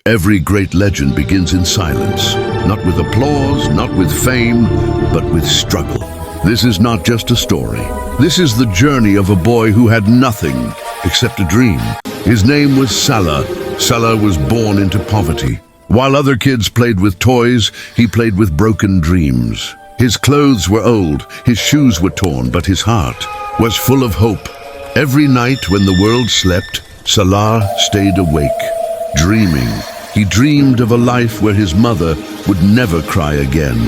Every great legend begins in silence, not with applause, not with fame, but with struggle. This is not just a story. This is the journey of a boy who had nothing except a dream. His name was Salar. Salar was born into poverty. While other kids played with toys, he played with broken dreams. His clothes were old, his shoes were torn, but his heart was full of hope. Every night when the world slept, Salar stayed awake, dreaming. He dreamed of a life where his mother would never cry again,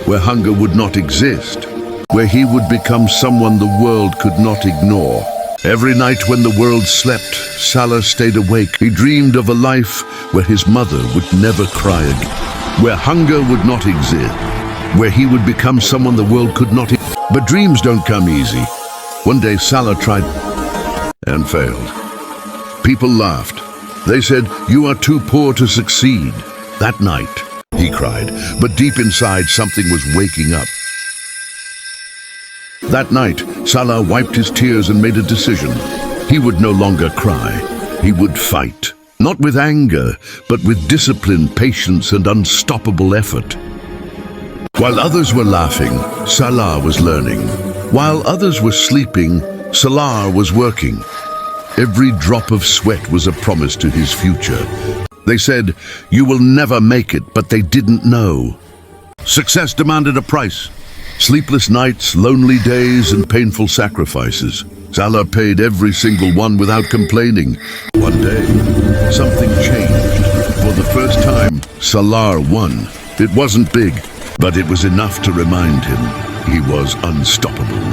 where hunger would not exist, where he would become someone the world could not ignore. Every night when the world slept, Salar stayed awake. He dreamed of a life where his mother would never cry again, where hunger would not exist, where he would become someone the world could not. But dreams don't come easy. One day Salar tried and failed. People laughed. They said, "You are too poor to succeed." That night, he cried, but deep inside something was waking up. That night, Salar wiped his tears and made a decision. He would no longer cry. He would fight. Not with anger, but with discipline, patience, and unstoppable effort. While others were laughing, Salar was learning. While others were sleeping, Salar was working. Every drop of sweat was a promise to his future. They said, "You will never make it," but they didn't know. Success demanded a price. Sleepless nights, lonely days, and painful sacrifices. Salar paid every single one without complaining. One day, something changed. For the first time, Salar won. It wasn't big, but it was enough to remind him he was unstoppable.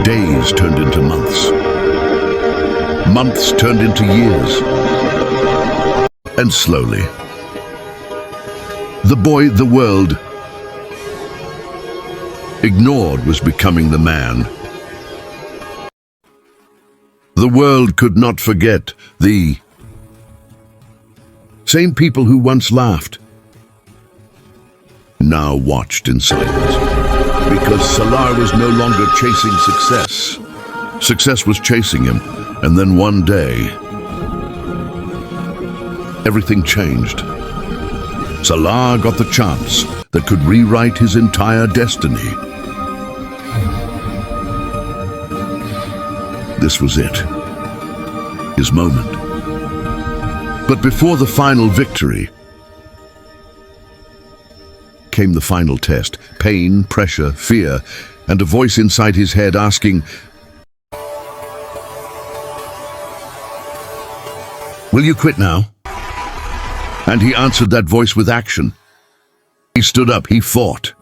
Days turned into months. Months turned into years. And slowly, the boy the world ignored was becoming the man. The world could not forget the same people who once laughed, now watched in silence. Because Salar was no longer chasing success. Success was chasing him, and then one day, everything changed. Salar got the chance that could rewrite his entire destiny. This was it, his moment. But before the final victory came the final test. Pain, pressure, fear, and a voice inside his head asking, "Will you quit now?" And he answered that voice with action. He stood up, he fought.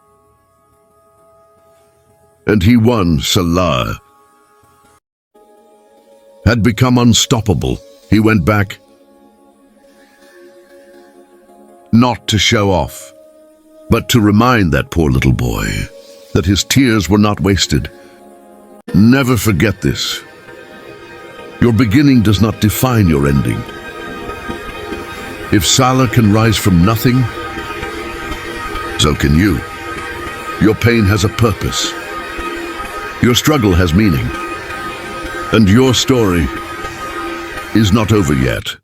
And he won. Salar had become unstoppable. He went back, not to show off, but to remind that poor little boy that his tears were not wasted. Never forget this. Your beginning does not define your ending. If Salar can rise from nothing, so can you. Your pain has a purpose. Your struggle has meaning. And your story is not over yet.